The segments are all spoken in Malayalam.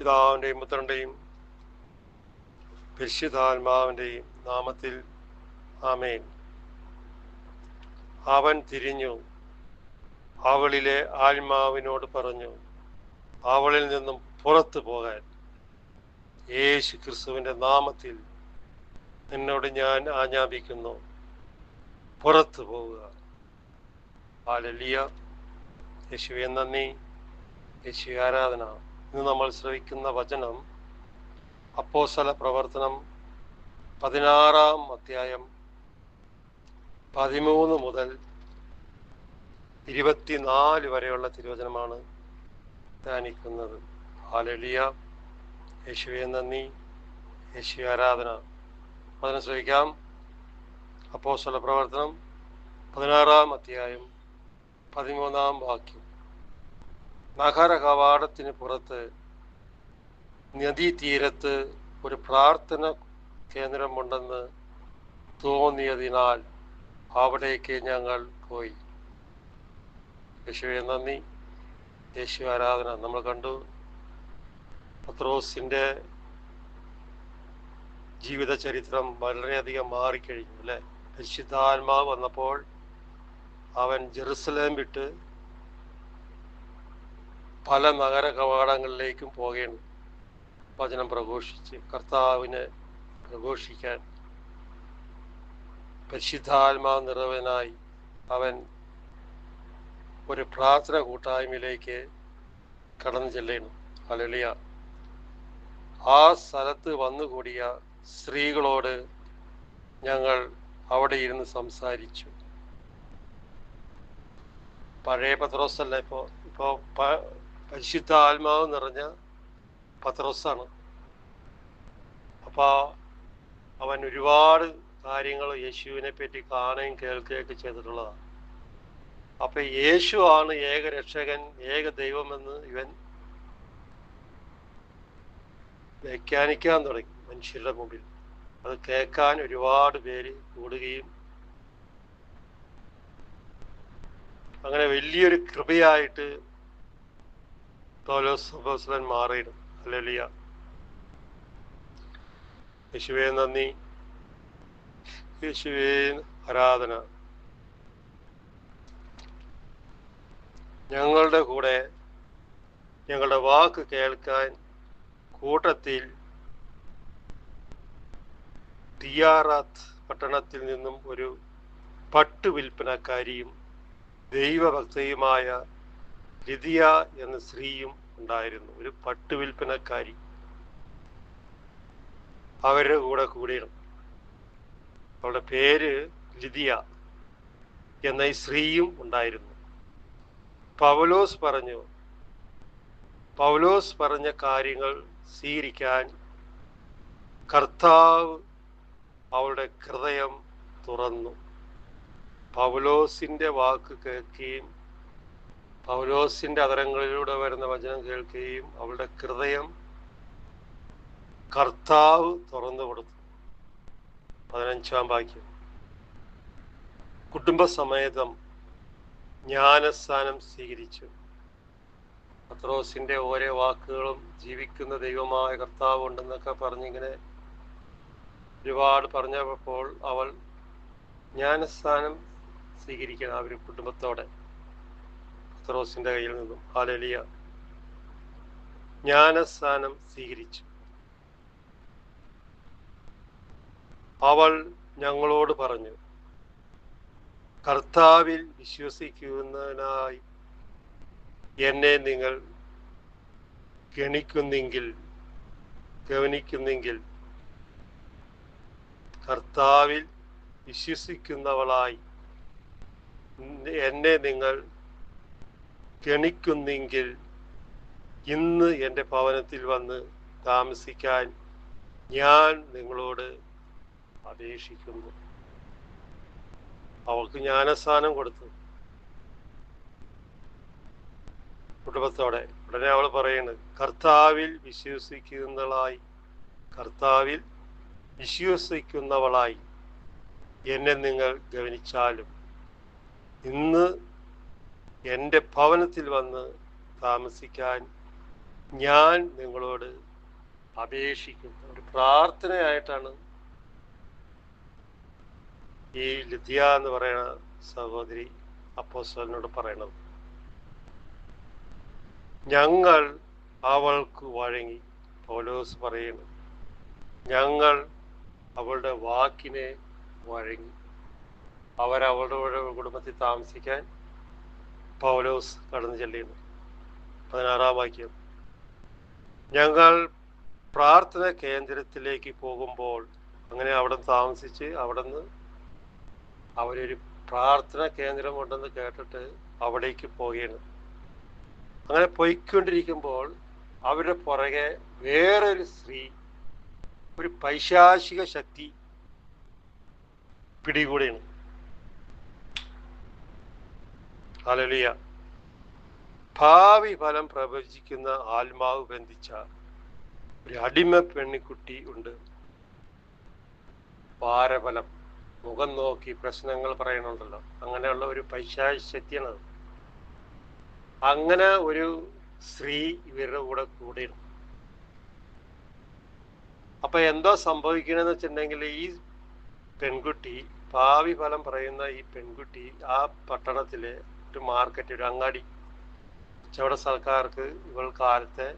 പിതാവിൻ്റെയും പുത്രൻ്റെയും പരിശുദ്ധാത്മാവിൻ്റെയും നാമത്തിൽ ആമേൻ. അവൻ തിരിഞ്ഞു അവളിലെ ആത്മാവിനോട് പറഞ്ഞു, അവളിൽ നിന്നും പുറത്തു പോകാൻ. യേശു ക്രിസ്തുവിൻ്റെ നാമത്തിൽ നിന്നോട് ഞാൻ ആജ്ഞാപിക്കുന്നു, പുറത്തു പോവുക. ഹല്ലേലൂയ. യേശുവേ നന്ദി, യേശുവേ ആരാധന. ഇന്ന് നമ്മൾ ശ്രവിക്കുന്ന വചനം അപ്പോസ്തല പ്രവർത്തനം 16-ാം അധ്യായം 13 മുതൽ 24 വരെയുള്ള തിരുവചനമാണ് ധ്യാനിക്കുന്നത്. ഹല്ലേലൂയ. യേശുവേ നന്ദി, യേശുവേ ആരാധന. വചനം ശ്രവിക്കാം. അപ്പോസ്തല പ്രവർത്തനം 16-ാം അധ്യായം 13-ാം വാക്യം. നഗര കവാടത്തിന് പുറത്ത് നദീതീരത്ത് ഒരു പ്രാർത്ഥന കേന്ദ്രമുണ്ടെന്ന് തോന്നിയതിനാൽ അവിടേക്ക് ഞങ്ങൾ പോയി. യേശുവേ നന്ദി, യേശു ആരാധന. നമ്മൾ കണ്ടു പത്രോസിൻ്റെ ജീവിത ചരിത്രം വളരെയധികം മാറിക്കഴിഞ്ഞു അല്ലേ. പരിശുദ്ധാത്മാവ് വന്നപ്പോൾ അവൻ ജെറുസലേം വിട്ട് പല നഗര കവാടങ്ങളിലേക്കും പോകേണ്ടു വചനം പ്രഘോഷിച്ച് കർത്താവിനെ പ്രഘോഷിക്കാൻ. പരിശുദ്ധാത്മാവ് നിറവനായി അവൻ ഒരു പ്രാർത്ഥന കൂട്ടായ്മയിലേക്ക് കടന്നു ചെല്ലണം. ഹല്ലേലൂയ. ആ സ്ഥലത്ത് വന്നുകൂടിയ സ്ത്രീകളോട് ഞങ്ങൾ അവിടെ ഇരുന്ന് സംസാരിച്ചു. പഴയ പത്രോസല്ല, ഇപ്പോൾ പരിശുദ്ധ ആത്മാവ് നിറഞ്ഞ പത്രോസാണ്. അപ്പോൾ അവൻ ഒരുപാട് കാര്യങ്ങൾ യേശുവിനെ പറ്റി കാണുകയും കേൾക്കുകയൊക്കെ ചെയ്തിട്ടുള്ളതാണ്. അപ്പം യേശു ആണ് ഏക രക്ഷകൻ, ഏക ദൈവമെന്ന് ഇവൻ വ്യാഖ്യാനിക്കാൻ തുടങ്ങി മനുഷ്യരുടെ മുമ്പിൽ. അത് കേൾക്കാൻ ഒരുപാട് പേര് കൂടുകയും അങ്ങനെ വലിയൊരു കൃപയായിട്ട് പൗലോസ് അപ്പോസ്തലൻ മാറിയിടും. ഹല്ലേലൂയ. യേശുവേ നന്ദി, യേശുവേ ആരാധന. ഞങ്ങളുടെ കൂടെ ഞങ്ങളുടെ വാക്ക് കേൾക്കാൻ കൂട്ടത്തിൽ തിയാറാത്ത് പട്ടണത്തിൽ നിന്നും ഒരു പട്ടുവിൽപ്പനക്കാരിയും ദൈവഭക്തയുമായ ലിദിയ എന്ന സ്ത്രീയും ഉണ്ടായിരുന്നു. ഒരു പട്ടുവിൽപ്പനക്കാരി അവരുടെ കൂടെ കൂടിയിരുന്നു. അവളുടെ പേര് ലിദിയ എന്ന ഈ സ്ത്രീയും ഉണ്ടായിരുന്നു. പൗലോസ് പറഞ്ഞ കാര്യങ്ങൾ സ്വീകരിക്കാൻ കർത്താവ് അവളുടെ ഹൃദയം തുറന്നു. പൗലോസിന്റെ വാക്ക് കേൾക്കുകയും പൗലോസിന്റെ അധരങ്ങളിലൂടെ വരുന്ന വചനം കേൾക്കുകയും അവളുടെ ഹൃദയം കർത്താവ് തുറന്നു കൊടുത്തു. 15-ാം വാക്യം. കുടുംബസമേതം ജ്ഞാനസ്നാനം സ്വീകരിച്ചു. പത്രോസിന്റെ ഓരോ വാക്കുകളും ജീവിക്കുന്ന ദൈവമായ കർത്താവ് ഉണ്ടെന്നൊക്കെ പറഞ്ഞിങ്ങനെ ഒരുപാട് പറഞ്ഞപ്പോൾ അവൾ ജ്ഞാനസ്നാനം സ്വീകരിക്കണം അവർ കുടുംബത്തോടെ പത്രോസിന്റെ കയ്യിൽ നിന്നും. ഹല്ലേലൂയ. ജ്ഞാനസ്നാനം സ്വീകരിച്ചു. അവൾ ഞങ്ങളോട് പറഞ്ഞു, കർത്താവിൽ വിശ്വസിക്കുന്നതിനായി എന്നെ നിങ്ങൾ ഗവനിക്കുന്നെങ്കിൽ കർത്താവിൽ വിശ്വസിക്കുന്നവളായി എന്നെ നിങ്ങൾ ഗണിക്കുന്നെങ്കിൽ ഇന്ന് എൻ്റെ ഭവനത്തിൽ വന്ന് താമസിക്കാൻ ഞാൻ നിങ്ങളോട് അപേക്ഷിക്കുന്നു. അവൾക്ക് ജ്ഞാനസ്നാനം കൊടുത്തു കുടുംബത്തോടെ. ഉടനെ അവൾ പറയുന്നത്, കർത്താവിൽ വിശ്വസിക്കുന്നവളായി എന്നെ നിങ്ങൾ ഗവനിച്ചാലും ഇന്ന് എൻ്റെ ഭവനത്തിൽ വന്ന് താമസിക്കാൻ ഞാൻ നിങ്ങളോട് അപേക്ഷിക്കുന്നു. ഒരു പ്രാർത്ഥനയായിട്ടാണ് ഈ ലിദ്യ എന്ന് പറയുന്ന സഹോദരി അപ്പോസ്തലനോട് പറയണത്. ഞങ്ങൾ അവൾക്ക് വഴങ്ങി. പൗലോസ് പറയുന്നു, ഞങ്ങൾ അവളുടെ വാക്കിനെ വഴങ്ങി. അവരവളുടെ കുടുംബത്തിൽ താമസിക്കാൻ പൗലോസ് കടന്നു ചെല്ലുന്നു. 16-ാം വാക്യം, ഞങ്ങൾ പ്രാർത്ഥന കേന്ദ്രത്തിലേക്ക് പോകുമ്പോൾ, അങ്ങനെ അവിടെ താമസിച്ച് അവിടെ നിന്ന് അവരൊരു പ്രാർത്ഥന കേന്ദ്രമുണ്ടെന്ന് കേട്ടിട്ട് അവിടേക്ക് പോവുകയാണ്. അങ്ങനെ പോയിക്കൊണ്ടിരിക്കുമ്പോൾ അവരുടെ പുറകെ വേറൊരു സ്ത്രീ, ഒരു പൈശാചിക ശക്തി പിടികൂടിയാണ്. ഹല്ലേലൂയ. ഭാവി ഫലം പ്രവചിക്കുന്ന ആത്മാവ് ബന്ധിച്ച ഒരു അടിമ പെണ്ണിക്കുട്ടി ഉണ്ട്. വാരഫലം, മുഖം നോക്കി പ്രശ്നങ്ങൾ പറയണുണ്ടല്ലോ, അങ്ങനെയുള്ള ഒരു പൈശാചിക ശക്തിയാണത്. അങ്ങനെ ഒരു സ്ത്രീ ഇവരുടെ കൂടെയാണ്. അപ്പൊ എന്തോ സംഭവിക്കണമെന്ന് വെച്ചിട്ടുണ്ടെങ്കിൽ, ഈ പെൺകുട്ടി, ഭാവി ഫലം പറയുന്ന ഈ പെൺകുട്ടി ആ പട്ടണത്തിലെ ഒരു മാർക്കറ്റ്, ഒരു അങ്ങാടി, കച്ചവട സ്ഥലക്കാർക്ക് ഇവൾ കാലത്തെ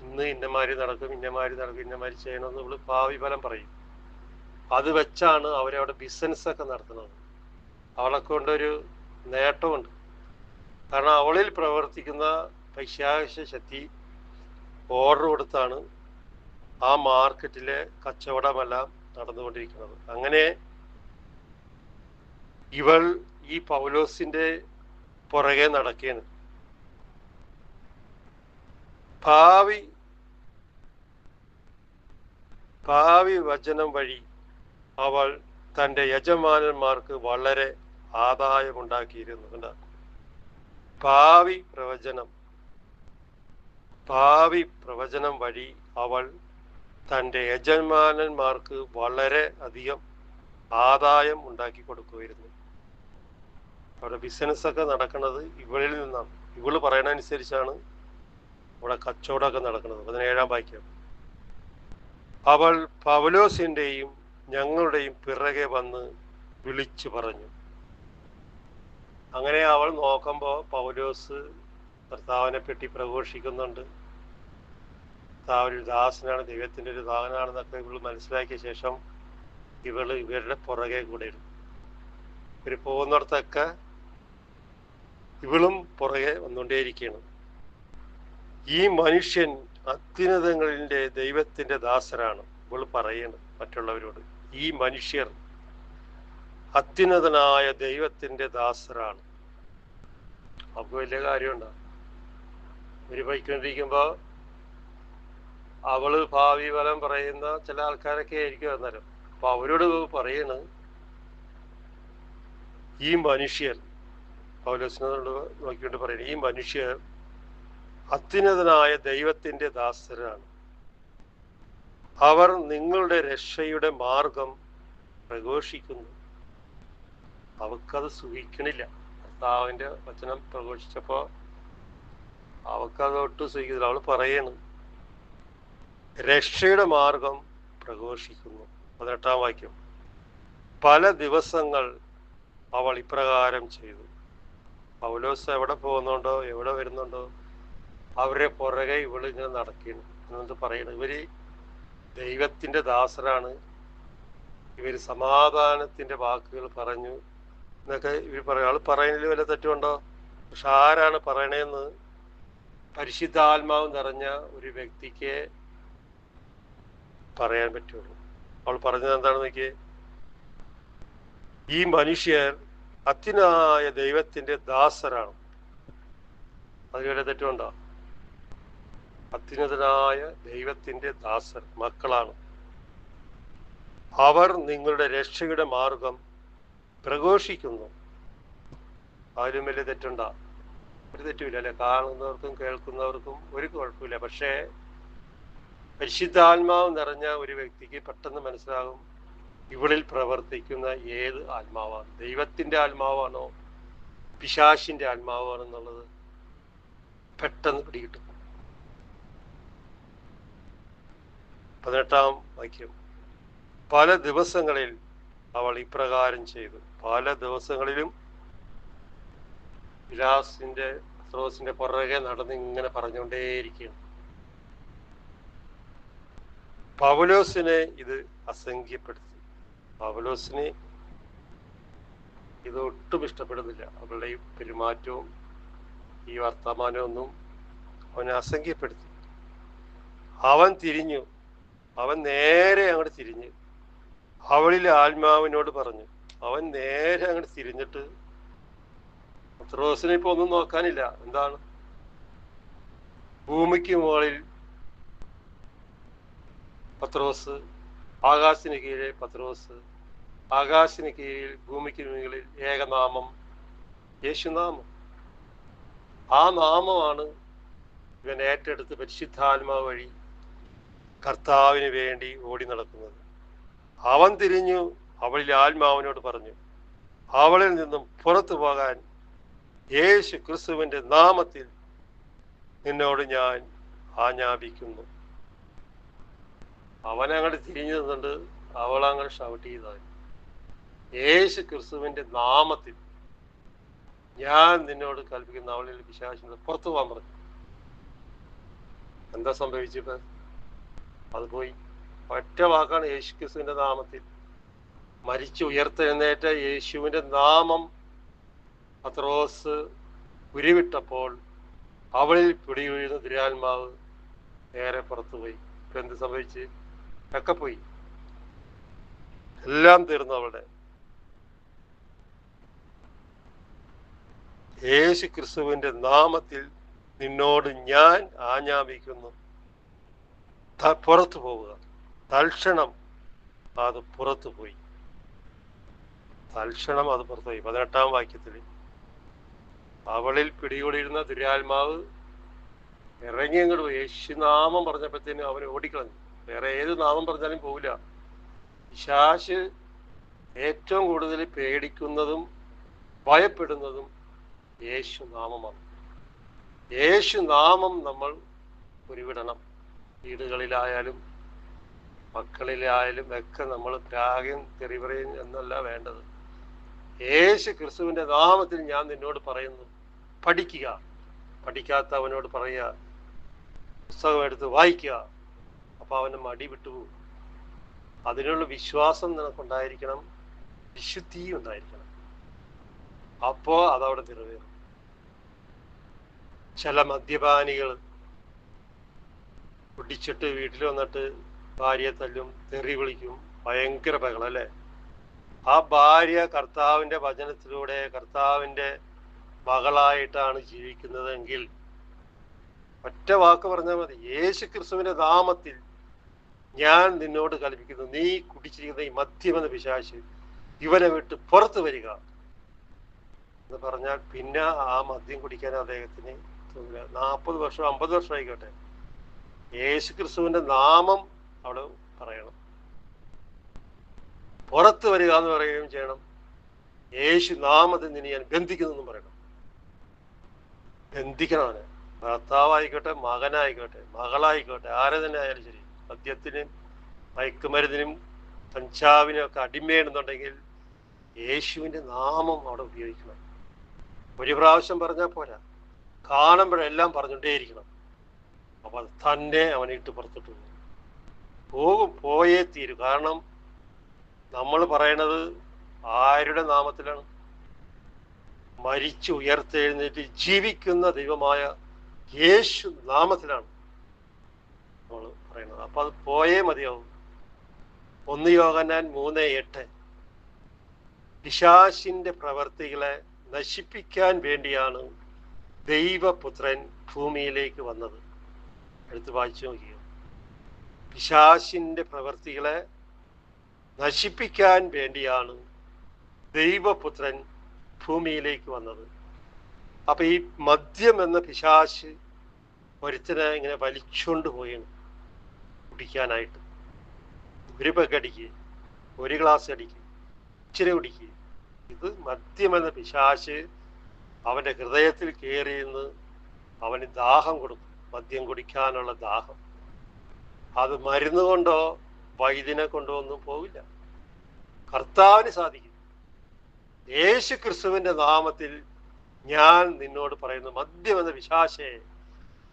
ഇന്ന് ഇന്നമാതിരി നടക്കും, ഇന്നമാതിരി നടക്കും, ഇന്നമാതിരി ചെയ്യണമെന്ന് ഇവള് ഭാവി ഫലം പറയും. അത് വെച്ചാണ് അവരവിടെ ബിസിനസ്സൊക്കെ നടത്തുന്നത്. അവളെ കൊണ്ടൊരു നേട്ടമുണ്ട്. കാരണം അവളിൽ പ്രവർത്തിക്കുന്ന പൈശാചിക ശക്തി ഓർഡർ കൊടുത്താണ് ആ മാർക്കറ്റിലെ കച്ചവടമെല്ലാം നടന്നുകൊണ്ടിരിക്കുന്നത്. അങ്ങനെ ഇവൾ ഈ പൗലോസിന്റെ പുറകെ നടക്കുകയാണ്. ഭാവി വചനം വഴി അവൾ തൻ്റെ യജമാനന്മാർക്ക് വളരെ ആദായമുണ്ടാക്കിയിരുന്നു. ഭാവി പ്രവചനം വഴി അവൾ തൻ്റെ യജമാനന്മാർക്ക് വളരെ അധികം ആദായം ഉണ്ടാക്കി കൊടുക്കുമായിരുന്നു. അവിടെ ബിസിനസ്സൊക്കെ നടക്കുന്നത് ഇവളിൽ നിന്നാണ്. ഇവള് പറയണനുസരിച്ചാണ് അവിടെ കച്ചവടമൊക്കെ നടക്കുന്നത്. 17-ാം വാക്യം, അവൾ പൗലോസിന്റെയും ഞങ്ങളുടെയും പിറകെ വന്ന് വിളിച്ചു പറഞ്ഞു. അങ്ങനെ അവൾ നോക്കുമ്പോൾ പൗലോസ് കർത്താവിനെ പറ്റി പ്രഘോഷിക്കുന്നുണ്ട്. കർത്താവ് ഒരു ദാസനാണ്, ദൈവത്തിന്റെ ഒരു ദാസനാണെന്നൊക്കെ ഇവള് മനസ്സിലാക്കിയ ശേഷം ഇവരുടെ പുറകെ കൂടെ ഇരുന്നു. ഇവർ പോകുന്നിടത്തൊക്കെ ഇവളും പുറകെ വന്നുകൊണ്ടേയിരിക്കുകയാണ്. ഈ മനുഷ്യൻ അത്യുന്നതങ്ങളിലെ ദൈവത്തിന്റെ ദാസരാണ്. ഇവൾ പറയുന്നു മറ്റുള്ളവരോട്, ഈ മനുഷ്യർ അത്യുന്നതനായ ദൈവത്തിന്റെ ദാസരാണ്. അപ്പൊ വലിയ കാര്യമുണ്ടോ? ഇവര് പോയിക്കൊണ്ടിരിക്കുമ്പോ അവള് ഭാവി ഫലം പറയുന്ന ചില ആൾക്കാരൊക്കെ ആയിരിക്കും അന്നേരം. അപ്പൊ അവരോട് പറയണ്, ഈ മനുഷ്യർ, പൗലോസിനോട് നോക്കിക്കൊണ്ട് പറയുന്നത്, ഈ മനുഷ്യർ അത്യുന്നതനായ ദൈവത്തിന്റെ ദാസരാണ്. അവർ നിങ്ങളുടെ രക്ഷയുടെ മാർഗം പ്രഘോഷിക്കുന്നു. അവക്കത് സുഖിക്കണില്ല. കർത്താവിന്റെ വചനം പ്രഘോഷിച്ചപ്പോ അവക്കത് ഒട്ടും സുഖിക്കുന്നില്ല. അവൾ പറയണ്, രക്ഷയുടെ മാർഗം പ്രഘോഷിക്കുന്നു. 18-ാം വാക്യം, പല ദിവസങ്ങൾ അവൾ ഇപ്രകാരം ചെയ്തു. പൗലോസ് എവിടെ പോകുന്നുണ്ടോ, എവിടെ വരുന്നുണ്ടോ, അവരുടെ പുറകെ ഇവള് ഇങ്ങനെ നടക്കുന്നു എന്നത് പറയണം. ഇവര് ദൈവത്തിന്റെ ദാസരാണ്, ഇവര് സമാധാനത്തിന്റെ വാക്കുകൾ പറഞ്ഞു എന്നൊക്കെ ഇവർ പറയും. ആള് പറയുന്നതിൽ വല്ല തെറ്റുണ്ടോ? പക്ഷെ ആരാണ് പറയണേന്ന് പരിശുദ്ധാത്മാവ് നിറഞ്ഞ ഒരു വ്യക്തിക്ക് പറയാൻ പറ്റുള്ളൂ. അവൾ പറഞ്ഞത് എന്താണെന്ന് നോക്കിയേ, ഈ മനുഷ്യർ അത്യുന്നതനായ ദൈവത്തിന്റെ ദാസരാണ്. അതിൽ വല്ല തെറ്റുണ്ടോ? അത്യുന്നതനായ ദൈവത്തിന്റെ ദാസർ മക്കളാണ്. അവർ നിങ്ങളുടെ രക്ഷയുടെ മാർഗം പ്രഘോഷിക്കുന്നു. അതിലും വലിയ തെറ്റുണ്ടോ? ഒരു തെറ്റുമില്ല അല്ലെ? കാണുന്നവർക്കും കേൾക്കുന്നവർക്കും ഒരു കുഴപ്പമില്ല. പക്ഷേ പരിശുദ്ധാത്മാവ് നിറഞ്ഞ ഒരു വ്യക്തിക്ക് പെട്ടെന്ന് മനസ്സിലാകും ഇവളിൽ പ്രവർത്തിക്കുന്ന ഏത് ആത്മാവാണ്, ദൈവത്തിന്റെ ആത്മാവാണോ പിശാചിന്റെ ആത്മാവാണെന്നുള്ളത് പെട്ടെന്ന് പിടികിട്ടും. 18 വാക്യം. പല ദിവസങ്ങളിൽ അവൾ ഇപ്രകാരം ചെയ്തു. പല ദിവസങ്ങളിലും പത്രോസിന്റെ പുറകെ നടന്ന് ഇങ്ങനെ പറഞ്ഞുകൊണ്ടേയിരിക്കുകയാണ്. പൗലോസിനെ ഇത് അസംഖ്യപ്പെടുത്തി. പൗലോസിന് ഇത് ഒട്ടും ഇഷ്ടപ്പെടുന്നില്ല. അവളുടെ ഈ പെരുമാറ്റവും ഈ വർത്തമാനവും ഒന്നും അവനെ അസംഖ്യപ്പെടുത്തി. അവൻ തിരിഞ്ഞു, അവൻ നേരെ അങ്ങോട്ട് തിരിഞ്ഞ് അവളിലെ ആത്മാവിനോട് പറഞ്ഞു. അവൻ നേരെ അങ്ങോട്ട് തിരിഞ്ഞിട്ട്, പത്രോസിനെ ഇപ്പൊ ഒന്നും നോക്കാനില്ല. എന്താണ്? ഭൂമിക്ക് മുകളിൽ പത്രോസ്, ആകാശത്തിന് കീഴെ പത്രോസ്, ആകാശത്തിന് കീഴിൽ ഭൂമിക്ക് മുകളിൽ ഏകനാമം യേശുനാമം. ആ നാമമാണ് ഇവൻ ഏറ്റെടുത്ത് പരിശുദ്ധാത്മാവ് വഴി കർത്താവിന് വേണ്ടി ഓടി നടക്കുന്നത്. അവൻ തിരിഞ്ഞു അവളിൽ ആത്മാവിനോട് പറഞ്ഞു, അവളിൽ നിന്നും പുറത്തു പോകാൻ യേശു ക്രിസ്തുവിന്റെ നാമത്തിൽ നിന്നോട് ഞാൻ ആജ്ഞാപിക്കുന്നു. അവനങ്ങോട്ട് തിരിഞ്ഞു നിന്നുണ്ട്, അവളങ്ങനെ ഷൗട്ട് ചെയ്താൽ, യേശു ക്രിസ്തുവിന്റെ നാമത്തിൽ ഞാൻ നിന്നോട് കൽപ്പിക്കുന്ന അവളിൽ പിശാചിനെ പുറത്തു പോകാൻ പറഞ്ഞു. എന്താ സംഭവിച്ചത്? അത് പോയി. ഒറ്റ വാക്കാണ്, യേശു ക്രിസ്തുവിന്റെ നാമത്തിൽ. മരിച്ചു ഉയർത്തെഴുന്നേറ്റ യേശുവിന്റെ നാമം പത്രോസ് ഉരുവിട്ടപ്പോൾ അവളിൽ പിടിവീഴുന്ന ദുരാത്മാവ് നേരെ പുറത്തുപോയി. ഇപ്പൊ എന്ത് സംഭവിച്ച്? ഒക്കെ പോയി, എല്ലാം തീർന്നു. അവളുടെ യേശു ക്രിസ്തുവിന്റെ നാമത്തിൽ നിന്നോട് ഞാൻ ആജ്ഞാപിക്കുന്നു, പുറത്തു പോവുക. തൽക്ഷണം അത് പുറത്തു പോയി. തൽക്ഷണം അത് പുറത്തുപോയി. 18 വാക്യത്തിൽ അവളിൽ പിടികൂടിയിരുന്ന ദുരാത്മാവ് ഇറങ്ങി അങ്ങോട്ട് പോയി. യേശുനാമം പറഞ്ഞപ്പോഴത്തേനും അവൻ ഓടിക്കളഞ്ഞു. വേറെ ഏത് നാമം പറഞ്ഞാലും പോവില്ല. പിശാച് ഏറ്റവും കൂടുതൽ പേടിക്കുന്നതും ഭയപ്പെടുന്നതും യേശുനാമമാണ്. യേശുനാമം നമ്മൾ ഉരുവിടണം. വീടുകളിലായാലും മക്കളിലായാലും ഒക്കെ നമ്മൾ ത്യാഗം തെറിപറയും എന്നല്ല വേണ്ടത്. യേശു ക്രിസ്തുവിന്റെ നാമത്തിൽ ഞാൻ നിന്നോട് പറയുന്നു, പഠിക്കുക. പഠിക്കാത്തവനോട് പറയുക, പുസ്തകം എടുത്ത് വായിക്കുക. അപ്പൊ അവന് മടി വിട്ടുപോകും. അതിനുള്ള വിശ്വാസം നിനക്കുണ്ടായിരിക്കണം, വിശുദ്ധി ഉണ്ടായിരിക്കണം. അപ്പോ അതവിടെ നിറവേറും. ചില മദ്യപാനികൾ കുടിച്ചിട്ട് വീട്ടിൽ വന്നിട്ട് ഭാര്യയെ തല്ലും, തെറി വിളിക്കും, ഭയങ്കര ബഹളം അല്ലേ? ആ ഭാര്യ കർത്താവിന്റെ വചനത്തിലൂടെ കർത്താവിന്റെ മകളായിട്ടാണ് ജീവിക്കുന്നതെങ്കിൽ ഒറ്റ വാക്ക് പറഞ്ഞാൽ മതി, യേശു ക്രിസ്തുവിന്റെ നാമത്തിൽ ഞാൻ നിന്നോട് കൽപ്പിക്കുന്നു, നീ കുടിച്ചിരിക്കുന്ന ഈ മദ്യമെന്ന പിശാച് ഇവനെ വിട്ട് പുറത്തു വരിക എന്ന് പറഞ്ഞാൽ പിന്നെ ആ മദ്യം കുടിക്കാൻ അദ്ദേഹത്തിന് തോന്നില്ല. 40 വർഷം 50 വർഷം ആയിക്കോട്ടെ, യേശു ക്രിസ്തുവിന്റെ നാമം അവിടെ പറയണം. പുറത്ത് വരിക എന്ന് പറയുകയും ചെയ്യണം. യേശു നാമത്തിൽ നിന്ന് ഞാൻ ബന്ധിക്കുന്നു പറയണം. ബന്ധിക്കണം. അവനെ ഭർത്താവായിക്കോട്ടെ, മകനായിക്കോട്ടെ, മകളായിക്കോട്ടെ, ആരെ തന്നെ ആയാലും ശരി, മദ്യത്തിനും മയക്കുമരുന്നിനും കഞ്ചാവിനും ഒക്കെ അടിമയാണെന്നുണ്ടെങ്കിൽ യേശുവിന്റെ നാമം അവിടെ ഉപയോഗിക്കണം. ഒരു പ്രാവശ്യം പറഞ്ഞാൽ പോരാ, കാണുമ്പോഴെല്ലാം പറഞ്ഞുകൊണ്ടേയിരിക്കണം. അപ്പൊ അത് തന്നെ അവനെ ഇട്ട് പുറത്തിട്ട് പോകും. പോയേ തീരും. കാരണം നമ്മൾ പറയണത് ആരുടെ നാമത്തിലാണ്? മരിച്ചു ഉയർത്തെഴുന്നേറ്റ് ജീവിക്കുന്ന ദൈവമായ യേശു നാമത്തിലാണ് നമ്മൾ പറയുന്നത്. അപ്പൊ അത് പോയേ മതിയാവും. 1 യോഹന്നാൻ 3:8 പിശാചിന്റെ പ്രവർത്തികളെ നശിപ്പിക്കാൻ വേണ്ടിയാണ് ദൈവപുത്രൻ ഭൂമിയിലേക്ക് വന്നത്. എടുത്ത് വായിച്ചു നോക്കിയോ. പിശാചിന്റെ പ്രവർത്തികളെ നശിപ്പിക്കാൻ വേണ്ടിയാണ് ദൈവപുത്രൻ ഭൂമിയിലേക്ക് വന്നത്. അപ്പൊ ഈ മദ്യം എന്ന പിശാച് ഒരുത്തനെ ഇങ്ങനെ വലിച്ചുകൊണ്ട് പോയാണ് കുടിക്കാനായിട്ട്. ഒരു പെഗ് അടിക്കുക, ഒരു ഗ്ലാസ് അടിക്കുക, ഇച്ചിരി കുടിക്കുക. ഇത് മദ്യമെന്ന പിശാച് അവന്റെ ഹൃദയത്തിൽ കയറി നിന്ന് അവന് ദാഹം കൊടുക്കും, മദ്യം കുടിക്കാനുള്ള ദാഹം. അത് മരുന്ന് കൊണ്ടോ വൈദ്യനെ കൊണ്ടോ ഒന്നും പോവില്ല. കർത്താവിന് സാധിക്കും. യേശു ക്രിസ്തുവിന്റെ നാമത്തിൽ ഞാൻ നിന്നോട് പറയുന്നു, മദ്യം എന്ന പിശാചേ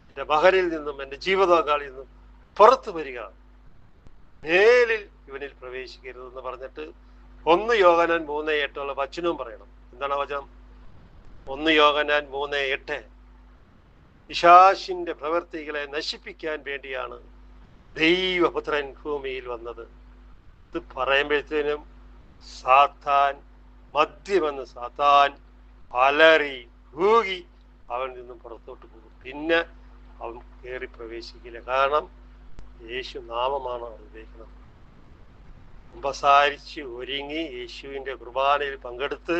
എൻ്റെ മകനിൽ നിന്നും എൻ്റെ ജീവിതപങ്കാളിൽ നിന്നും പുറത്തു വരിക, മേലിൽ ഇവനിൽ പ്രവേശിക്കരുതെന്ന് പറഞ്ഞിട്ട് 1 യോഹന്നാൻ 3:8 വചനവും പറയണം. എന്താണ് ആ വചനം? 1 യോഹന്നാൻ 3:8 പിശാചിന്റെ പ്രവൃത്തികളെ നശിപ്പിക്കാൻ വേണ്ടിയാണ് ദൈവപുത്രൻ ഭൂമിയിൽ വന്നത്. ഇത് പറയുമ്പോഴത്തേനും സാത്താൻ, മദ്യമെന്ന് സാത്താൻ അലറി ഊകി അവൻ നിന്നും പുറത്തോട്ട് പോകും. പിന്നെ അവൻ കയറി പ്രവേശിക്കില്ല. കാരണം യേശു നാമമാണ് അവൻ ഉപയോഗിക്കുന്നത്. ഉപസാരിച്ച് ഒരുങ്ങി യേശുവിൻ്റെ കുർബാനയിൽ പങ്കെടുത്ത്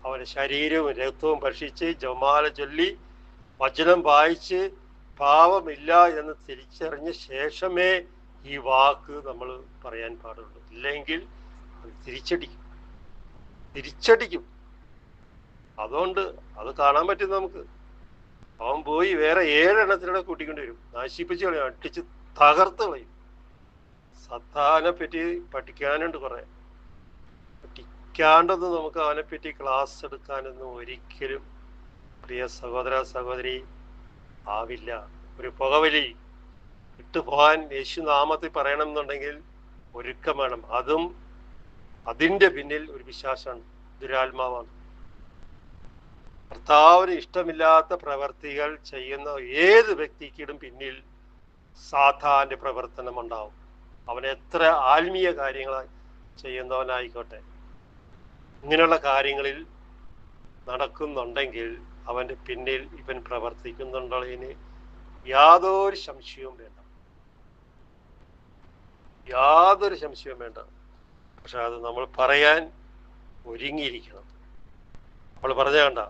അവൻ്റെ ശരീരവും രക്തവും ഭക്ഷിച്ച് ജപമാല ചൊല്ലി വചനം വായിച്ച് പാപമില്ല എന്ന് തിരിച്ചറിഞ്ഞ ശേഷമേ ഈ വാക്ക് നമ്മൾ പറയാൻ പാടുള്ളൂ. ഇല്ലെങ്കിൽ അത് തിരിച്ചടിക്കും. അതുകൊണ്ട് അത് കാണാൻ പറ്റും നമുക്ക്. അവൻ പോയി വേറെ 7 എണ്ണത്തിലൂടെ കൂട്ടിക്കൊണ്ട് വരും, നശിപ്പിച്ച് കളയും, അടിച്ച് തകർത്ത് കളയും. സത്താനെ പറ്റി പഠിക്കാനുണ്ട് കുറെ. പഠിക്കാണ്ടൊന്നും നമുക്ക് അവനെപ്പറ്റി ക്ലാസ് എടുക്കാനൊന്നും ഒരിക്കലും പ്രിയ സഹോദര സഹോദരി ആവില്ല. ഒരു പുകവലി വിട്ടുപോകാൻ യേശുനാമത്തിൽ പറയണം എന്നുണ്ടെങ്കിൽ ഒരുക്കം വേണം. അതും അതിൻ്റെ പിന്നിൽ ഒരു പിശാചാണ്, ദുരാത്മാവാണ്. കർത്താവിന് ഇഷ്ടമില്ലാത്ത പ്രവർത്തികൾ ചെയ്യുന്ന ഏത് വ്യക്തിക്കും പിന്നിൽ സാത്താന്റെ പ്രവർത്തനം ഉണ്ടാവും. അവൻ എത്ര ആത്മീയ കാര്യങ്ങൾ ചെയ്യുന്നവനായിക്കോട്ടെ, ഇങ്ങനെയുള്ള കാര്യങ്ങളിൽ നടക്കുന്നുണ്ടെങ്കിൽ അവൻ്റെ പിന്നിൽ ഇവൻ പ്രവർത്തിക്കുന്നുണ്ടതിന് യാതൊരു സംശയവും വേണ്ട. പക്ഷെ അത് നമ്മൾ പറയാൻ ഒരുങ്ങിയിരിക്കണം. അവൾ പറഞ്ഞ കണ്ട,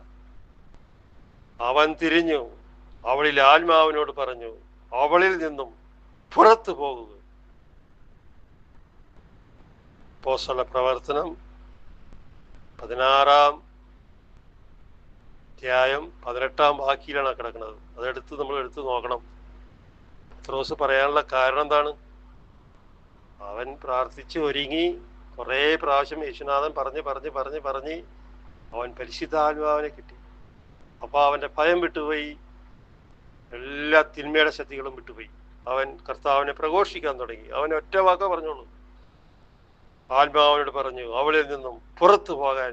അവൻ തിരിഞ്ഞു അവളിൽ ആത്മാവിനോട് പറഞ്ഞു, അവളിൽ നിന്നും പുറത്തു പോകുക. അപ്പോസ്തല പ്രവർത്തനം 16-ാം അധ്യായം 18-ാം വാക്യത്തിലാണ് കിടക്കുന്നത്. നമ്മൾ എടുത്ത് നോക്കണം. പത്രോസ് പറയാനുള്ള കാരണം എന്താണ്? അവൻ പ്രാർത്ഥിച്ച് ഒരുങ്ങി കുറേ പ്രാവശ്യം യേശുനാഥൻ പറഞ്ഞ് അവൻ പരിശുദ്ധാത്മാവിനെ കിട്ടി. അപ്പൊ അവന്റെ ഭയം വിട്ടുപോയി, എല്ലാ തിന്മയുടെ ശക്തികളും വിട്ടുപോയി. അവൻ കർത്താവിനെ പ്രഘോഷിക്കാൻ തുടങ്ങി. അവൻ ഒറ്റ വാക്ക പറഞ്ഞോളൂ, ആത്മാവിനോട് പറഞ്ഞു, അവളിൽ നിന്നും പുറത്തു പോകാൻ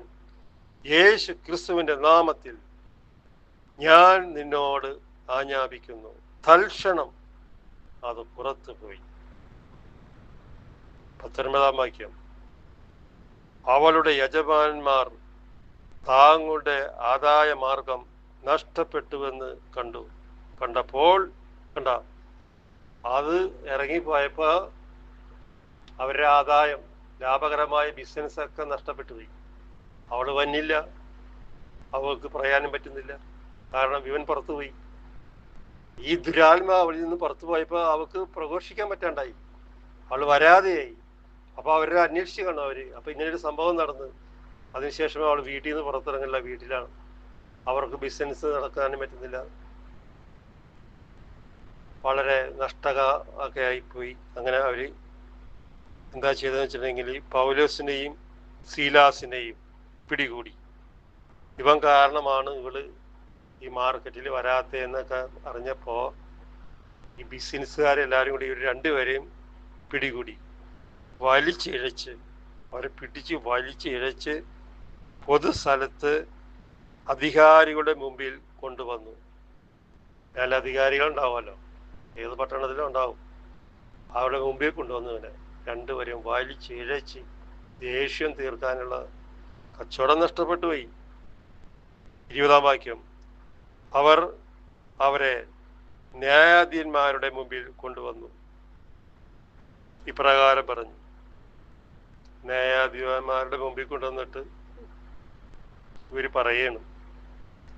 യേശു ക്രിസ്തുവിന്റെ നാമത്തിൽ ഞാൻ നിന്നോട് ആജ്ഞാപിക്കുന്നു. തൽക്ഷണം അത് പുറത്തു പോയി. 19-ാം വാക്യം, അവളുടെ യജമാനന്മാർ താങ്കളുടെ ആദായ മാർഗം നഷ്ടപ്പെട്ടുവെന്ന് കണ്ടപ്പോൾ അത് ഇറങ്ങിപ്പോയപ്പോ അവരുടെ ആദായം, ലാഭകരമായ ബിസിനസ് ഒക്കെ നഷ്ടപ്പെട്ടു പോയി. അവള് വന്നില്ല, അവൾക്ക് പറയാനും പറ്റുന്നില്ല, കാരണം ഇവൻ പുറത്തുപോയി. ഈ ദുരാത്മാ അവളിൽ നിന്ന് പുറത്തു പോയപ്പോ അവൾക്ക് പ്രഘോഷിക്കാൻ പറ്റാണ്ടായി, അവൾ വരാതെയായി. അപ്പൊ അവരെ അന്വേഷിച്ച് കാണും അവര്. അപ്പൊ ഇങ്ങനൊരു സംഭവം നടന്ന് അതിനുശേഷം അവൾ വീട്ടിൽ നിന്ന് പുറത്തിറങ്ങില്ല, വീട്ടിലാണ്. അവർക്ക് ബിസിനസ് നടക്കാനും പറ്റുന്നില്ല, വളരെ നഷ്ടക ആയിപ്പോയി. അങ്ങനെ അവര് എന്താ ചെയ്തതെന്ന് വെച്ചിട്ടുണ്ടെങ്കിൽ പൗലോസിനെയും സീലാസിനെയും പിടികൂടി. ഇവൻ കാരണമാണ് ഇവള് ഈ മാർക്കറ്റിൽ വരാത്തതെന്നൊക്കെ അറിഞ്ഞപ്പോ ഈ ബിസിനസ്സുകാരെല്ലാവരും കൂടി ഇവർ 2 പേരെയും പിടികൂടി അവരെ പിടിച്ച് വലിച്ചിഴച്ച് പൊതുസ്ഥലത്ത് അധികാരികളുടെ മുമ്പിൽ കൊണ്ടുവന്നു. മേലധികാരികൾ ഉണ്ടാവുമല്ലോ, ഏത് പട്ടണത്തിലും ഉണ്ടാവും. അവരുടെ മുമ്പിൽ കൊണ്ടുവന്നു. ഇവനെ 2 പേരെയും വലിച്ചിഴച്ച് ദേഷ്യം തീർക്കാനുള്ള കച്ചവടം നഷ്ടപ്പെട്ടു പോയി. 20-ാം വാക്യം, അവർ അവരെ ന്യായാധിപന്മാരുടെ മുമ്പിൽ കൊണ്ടുവന്നു. ഇപ്രകാരം പറഞ്ഞു. ന്യായാധിപന്മാരുടെ മുമ്പിൽ കൊണ്ടുവന്നിട്ട് ഇവര് പറയണം.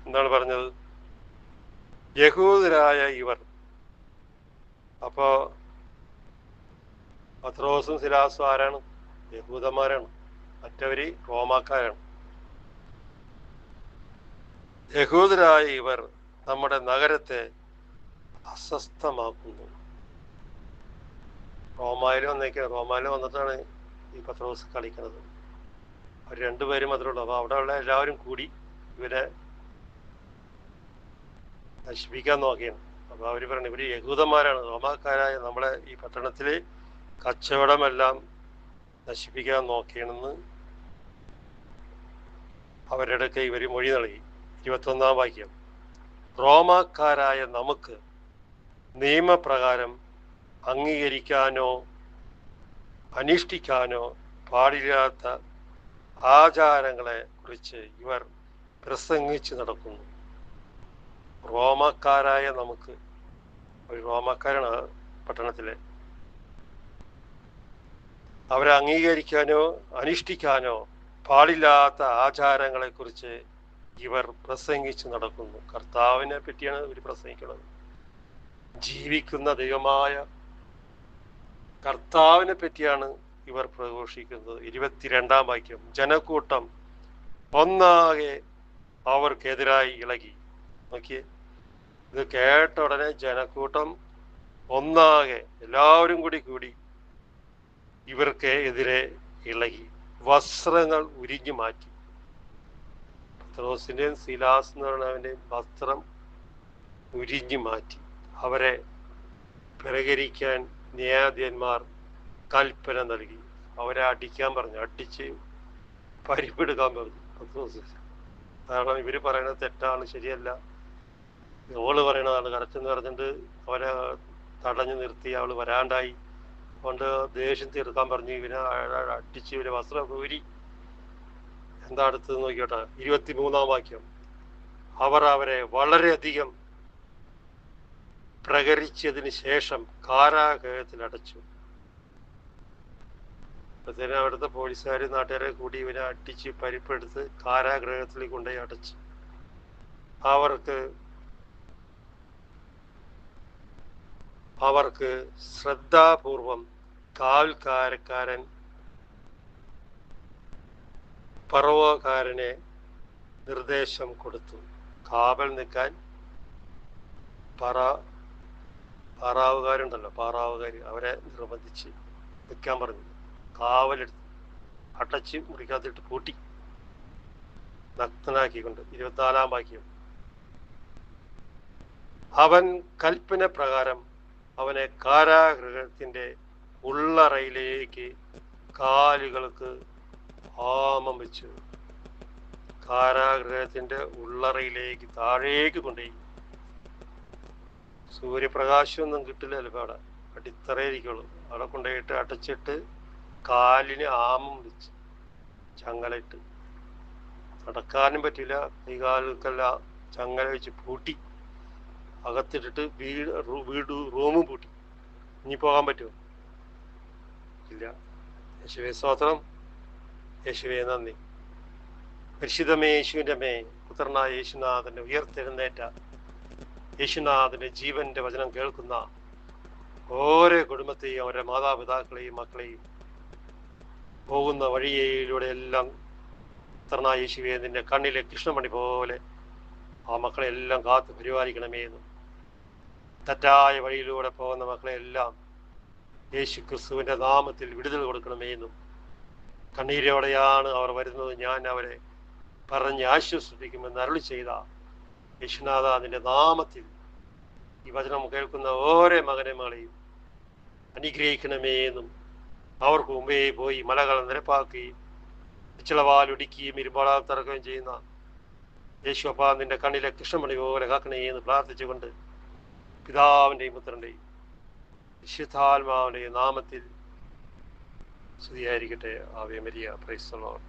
എന്താണ് പറഞ്ഞത്? യഹൂദരായ ഇവർ. അപ്പോ പത്രോസും സിലാസും ആരാണ്? യഹൂദന്മാരാണ്, മറ്റവര് റോമാക്കാരാണ്. യഹൂദരായ ഇവർ നമ്മുടെ നഗരത്തെ അസ്വസ്ഥമാക്കുന്നു. റോമായിൽ വന്നിട്ടാണ് ഈ പത്രോസ് കളിക്കുന്നത്. അവർ രണ്ടുപേരും മാത്രമേ ഉള്ളൂ. അപ്പോൾ അവിടെ ഉള്ള എല്ലാവരും കൂടി ഇവരെ നശിപ്പിക്കാൻ നോക്കിയാണ്. അപ്പോൾ അവർ പറഞ്ഞു ഇവർ യഹൂദന്മാരാണ്, റോമാക്കാരായ നമ്മളെ ഈ പട്ടണത്തിൽ കച്ചവടമെല്ലാം നശിപ്പിക്കാൻ നോക്കിയാണെന്ന് അവരുടെ അടുക്ക് ഇവർ മൊഴി നൽകി. 21-ാം വാക്യം, റോമാക്കാരായ നമുക്ക് നിയമപ്രകാരം അംഗീകരിക്കാനോ അനുഷ്ഠിക്കാനോ പാടില്ലാത്ത ആചാരങ്ങളെ കുറിച്ച് ഇവർ പ്രസംഗിച്ച് നടക്കുന്നു. റോമാക്കാരായ നമുക്ക്, ഒരു റോമാക്കാരാണ് പട്ടണത്തിലെ, അവരെ അംഗീകരിക്കാനോ അനുഷ്ഠിക്കാനോ പാടില്ലാത്ത ആചാരങ്ങളെ കുറിച്ച് ഇവർ പ്രസംഗിച്ച് നടക്കുന്നു. കർത്താവിനെ പറ്റിയാണ് ഇവർ പ്രസംഗിക്കുന്നത്. ജീവിക്കുന്ന ദൈവമായ കർത്താവിനെ പറ്റിയാണ് ഇവർ പ്രഘോഷിക്കുന്നത്. 22-ാം വാക്യം, ജനക്കൂട്ടം ഒന്നാകെ അവർക്കെതിരായി ഇളകി. നോക്കിയേ, ഇത് കേട്ട ഉടനെ ജനക്കൂട്ടം ഒന്നാകെ എല്ലാവരും കൂടി ഇവർക്ക് എതിരെ ഇളകി, വസ്ത്രങ്ങൾ ഉരിഞ്ഞു മാറ്റി. പത്രോസിന്റെയും സിലാസ് എന്ന് പറയുന്നവന്റെയും വസ്ത്രം ഉരിഞ്ഞു മാറ്റി. അവരെ പ്രകരിക്കാൻ ന്യായാധിപന്മാർ കൽപ്പന നൽകി. അവരെ അടിക്കാൻ പറഞ്ഞു, അടിച്ച് പരിപ്പെടുക്കാൻ പറഞ്ഞു പത്രോസ്. കാരണം ഇവര് പറയുന്നത് തെറ്റാണ്, ശരിയല്ല, ഓള് പറയണതാണ് കറക്റ്റ് എന്ന് പറഞ്ഞിട്ട് അവരെ തടഞ്ഞു നിർത്തി. അവള് വരാണ്ടായി കൊണ്ട് ദേഷ്യം തീർക്കാൻ പറഞ്ഞു. ഇവനെ അടിച്ച് ഇവരെ വസ്ത്രം ഊരി. എന്താ അടുത്തത് നോക്കിയോട്ടെ, 23-ാം വാക്യം, അവർ അവരെ വളരെയധികം പ്രകരിച്ചതിന് ശേഷം കാരാഗൃഹത്തിൽ അടച്ചു. അപ്പോഴത്തേനും അവിടുത്തെ പോലീസുകാർ നാട്ടുകാരെ കൂടി ഇവനെ അടിച്ച് പരിപ്പെടുത്ത് കാരാഗൃഹത്തിൽ കൊണ്ടുപോയി അടച്ചു. അവർക്ക് ശ്രദ്ധാപൂർവം കാവൽക്കാരൻ പറവോക്കാരനെ നിർദ്ദേശം കൊടുത്തു. കാവൽ നിൽക്കാൻ പാറാവുകാരുണ്ടല്ലോ, പാറാവുകാർ, അവരെ നിർബന്ധിച്ച് നിൽക്കാൻ പറഞ്ഞു. കാവലെടുത്ത് അടച്ച് മുറിക്കാത്തിട്ട് പൂട്ടി നഗ്നനാക്കിക്കൊണ്ട്. 24-ാം വാക്യം, അവൻ കൽപ്പന പ്രകാരം അവനെ കാരാഗൃഹത്തിന്റെ ഉള്ളറയിലേക്ക് കാലുകൾക്ക് ആമം വെച്ചു. കാരാഗൃഹത്തിന്റെ ഉള്ളറയിലേക്ക് താഴേക്ക് കൊണ്ടുപോയി. സൂര്യപ്രകാശമൊന്നും കിട്ടില്ലല്ലോ അവിടെ, അടിത്തറയിരിക്കുള്ളൂ. അവിടെ കൊണ്ടുപോയിട്ട് അടച്ചിട്ട് കാലിന് ആമം വെച്ച് ചങ്ങലയിട്ട്, നടക്കാനും പറ്റില്ല, കൈകാലുക്കെല്ലാം ചങ്ങല വെച്ച് പൂട്ടി അകത്തിട്ടിട്ട് റൂമും പൂട്ടി. ഇനി പോകാൻ പറ്റുമോ? ഇല്ല. യേശുവേ സ്തോത്രം, യേശുവേ നന്ദി. പരിശുദ്ധമേ യേശുവിൻ്റെ മേ, പുത്രനായ യേശുനാഥന്റെ ഉയർത്തെഴുന്നേറ്റ യേശുനാഥന്റെ ജീവന്റെ വചനം കേൾക്കുന്ന ഓരോ കുടുംബത്തെയും അവരുടെ മാതാപിതാക്കളെയും മക്കളെയും പോകുന്ന വഴിയിലൂടെ എല്ലാം പുത്രനായ യേശുവേ നിന്റെ കണ്ണിലെ കൃഷ്ണമണി പോലെ ആ മക്കളെ എല്ലാം കാത്തു പരിപാലിക്കണമേ എന്നും, തെറ്റായ വഴിയിലൂടെ പോകുന്ന മക്കളെ എല്ലാം യേശു ക്രിസ്തുവിന്റെ നാമത്തിൽ വിടുതൽ കൊടുക്കണമേ എന്നും, കണ്ണീരോടെയാണ് അവർ വരുന്നത്, ഞാൻ അവരെ പറഞ്ഞ് ആശ്വസിപ്പിക്കുമെന്ന് അരുളി ചെയ്ത യേശുനാഥ നിന്റെ നാമത്തിൽ ഈ വചനം കേൾക്കുന്ന ഓരോ മകനെ മകളെയും അനുഗ്രഹിക്കണമേ എന്നും, അവർക്ക് മുമ്പേ പോയി മലകൾ നിരപ്പാക്കുകയും പിച്ചളവാലൊടിക്കുകയും ഇരുമ്പാളാൽ തറക്കുകയും ചെയ്യുന്ന യേശു അപ്പാ നിന്റെ കണ്ണിലെ കൃഷ്ണമണി പോലെ കാക്കണേ എന്ന് പ്രാർത്ഥിച്ചുകൊണ്ട് പിതാവിൻ്റെയും പുത്രൻ്റെയും വിശുദ്ധാത്മാവിൻ്റെയും നാമത്തിൽ സ്തുതിയായിരിക്കട്ടെ. Ave Maria. Praise the Lord.